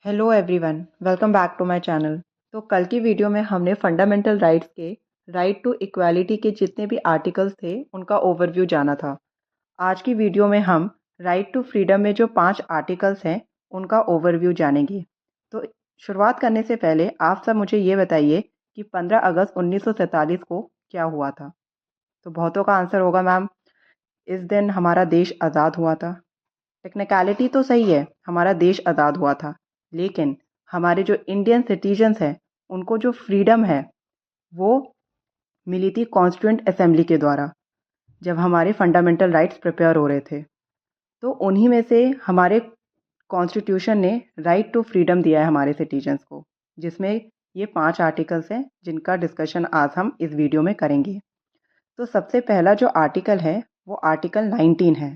Hello everyone, welcome back to my channel. तो कल की वीडियो में हमने फंडामेंटल राइट्स के राइट टू इक्वालिटी के जितने भी आर्टिकल्स थे उनका ओवरव्यू जाना था। आज की वीडियो में हम राइट टू फ्रीडम में जो 5 आर्टिकल्स हैं उनका ओवरव्यू जानेंगे। तो शुरुआत करने से पहले आप सब मुझे ये बताइए कि 15 अगस्त 1947 को क्या हुआ था। तो बहुतों का आंसर होगा मैम, इस दिन हमारा देश आज़ाद हुआ था। टेक्निकलिटी तो सही है, हमारा देश आज़ाद हुआ था, लेकिन हमारे जो इंडियन सिटीजन्स हैं उनको जो फ्रीडम है वो मिली थी कॉन्स्टिट्यूएंट असेंबली के द्वारा, जब हमारे फंडामेंटल राइट्स प्रिपेयर हो रहे थे। तो उन्हीं में से हमारे कॉन्स्टिट्यूशन ने राइट टू फ्रीडम दिया है हमारे सिटीजन्स को, जिसमें ये 5 आर्टिकल्स हैं जिनका डिस्कशन आज हम इस वीडियो में करेंगे। तो सबसे पहला जो आर्टिकल है वो आर्टिकल 19 है,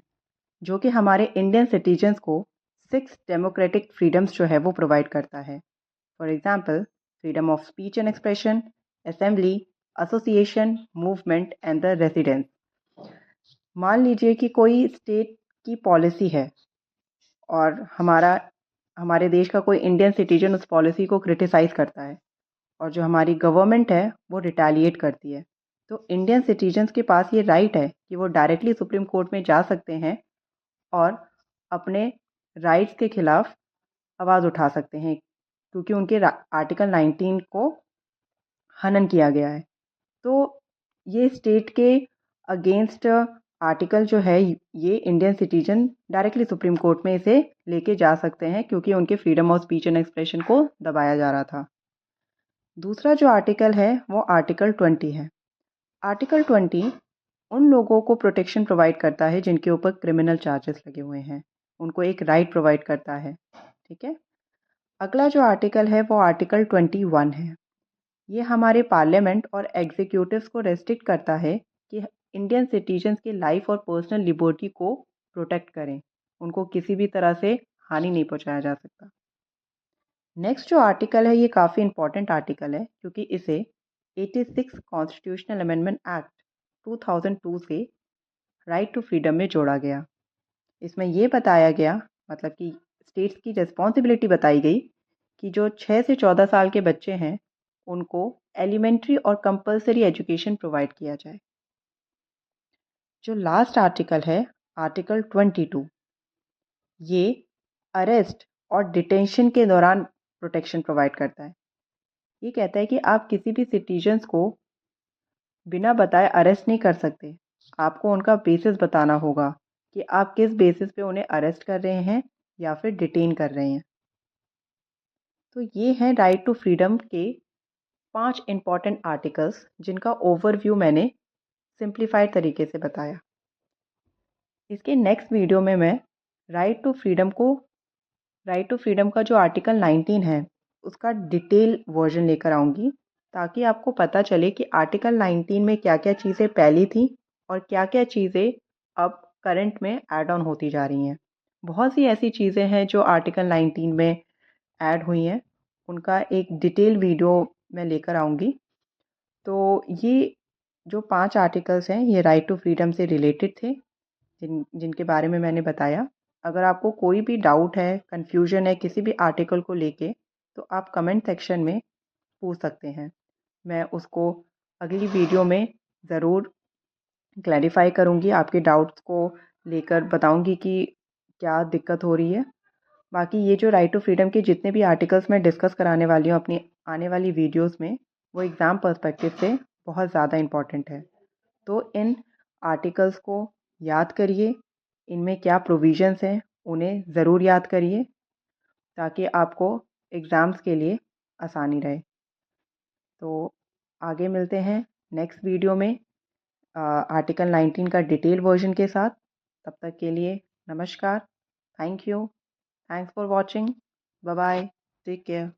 जो कि हमारे इंडियन सिटीजन्स को 6 डेमोक्रेटिक फ्रीडम्स जो है वो प्रोवाइड करता है। For example, freedom of speech and expression, assembly, association, movement and the residence. मान लीजिए कि कोई स्टेट की पॉलिसी है और हमारे देश का कोई इंडियन सिटीजन उस पॉलिसी को क्रिटिसाइज़ करता है और जो हमारी गवर्नमेंट है वो रिटेलिएट करती है। तो इंडियन सिटीजन्स के पास ये राइट है कि वो डायरेक्टली सुप्रीम कोर्ट में जा सकते हैं और अपने राइट्स के खिलाफ आवाज़ उठा सकते हैं, क्योंकि उनके आर्टिकल 19 को हनन किया गया है। तो ये स्टेट के अगेंस्ट आर्टिकल जो है, ये Indian citizen directly supreme court में इसे लेके जा सकते हैं, क्योंकि उनके freedom of speech and expression को दबाया जा रहा था। दूसरा जो आर्टिकल है वो आर्टिकल 20 है। आर्टिकल 20 उन लोगों को प्रोटेक्शन प्रोवाइड करता है जिनके ऊपर क्रिमिनल चार्जेस लगे हुए हैं, उनको एक राइट प्रोवाइड करता है। ठीक है। अगला जो आर्टिकल है वो आर्टिकल 21 है। ये हमारे पार्लियामेंट और एग्जीक्यूटिव्स को रेस्ट्रिक्ट करता है कि इंडियन सिटीजन्स की लाइफ और पर्सनल लिबर्टी को प्रोटेक्ट करें, उनको किसी भी तरह से हानि नहीं पहुंचाया जा सकता। नेक्स्ट जो आर्टिकल है ये काफ़ी इंपॉर्टेंट आर्टिकल है, क्योंकि इसे 86 कॉन्स्टिट्यूशनल अमेंडमेंट एक्ट 2002 से राइट टू फ्रीडम में जोड़ा गया। इसमें ये बताया गया, मतलब कि स्टेट्स की रिस्पॉन्सिबिलिटी बताई गई कि जो 6 से 14 साल के बच्चे हैं उनको एलिमेंट्री और कंपलसरी एजुकेशन प्रोवाइड किया जाए। जो लास्ट आर्टिकल है आर्टिकल 22, ये अरेस्ट और डिटेंशन के दौरान प्रोटेक्शन प्रोवाइड करता है। ये कहता है कि आप किसी भी सिटीजन्स को बिना बताए अरेस्ट नहीं कर सकते, आपको उनका बेसिस बताना होगा कि आप किस बेसिस पे उन्हें अरेस्ट कर रहे हैं या फिर डिटेन कर रहे हैं। तो ये हैं राइट टू फ्रीडम के 5 इंपॉर्टेंट आर्टिकल्स, जिनका ओवरव्यू मैंने सिंप्लीफाइड तरीके से बताया। इसके नेक्स्ट वीडियो में मैं राइट टू फ्रीडम को राइट टू फ्रीडम का जो आर्टिकल 19 है उसका डिटेल वर्जन लेकर आऊँगी, ताकि आपको पता चले कि आर्टिकल 19 में क्या क्या चीज़ें पहली थी और क्या क्या चीज़ें अब करंट में ऐड ऑन होती जा रही हैं। बहुत सी ऐसी चीज़ें हैं जो आर्टिकल 19 में ऐड हुई हैं, उनका एक डिटेल वीडियो मैं लेकर आऊँगी। तो ये जो 5 आर्टिकल्स हैं ये राइट टू फ्रीडम से रिलेटेड थे, जिनके बारे में मैंने बताया। अगर आपको कोई भी डाउट है, कन्फ्यूजन है किसी भी आर्टिकल को लेके, तो आप कमेंट सेक्शन में पूछ सकते हैं। मैं उसको अगली वीडियो में ज़रूर क्लैरिफाई करूँगी, आपके डाउट्स को लेकर बताऊँगी कि क्या दिक्कत हो रही है। बाकी ये जो राइट टू फ्रीडम के जितने भी आर्टिकल्स मैं डिस्कस कराने वाली हूँ अपनी आने वाली वीडियोस में, वो एग्ज़ाम पर्सपेक्टिव से बहुत ज़्यादा इम्पॉर्टेंट है। तो इन आर्टिकल्स को याद करिए, इनमें क्या प्रोविजंस हैं उन्हें ज़रूर याद करिए, ताकि आपको एग्ज़ाम्स के लिए आसानी रहे। तो आगे मिलते हैं नेक्स्ट वीडियो में आर्टिकल 19 का डिटेल वर्जन के साथ। तब तक के लिए नमस्कार, thank you, thanks for watching, bye bye, take care.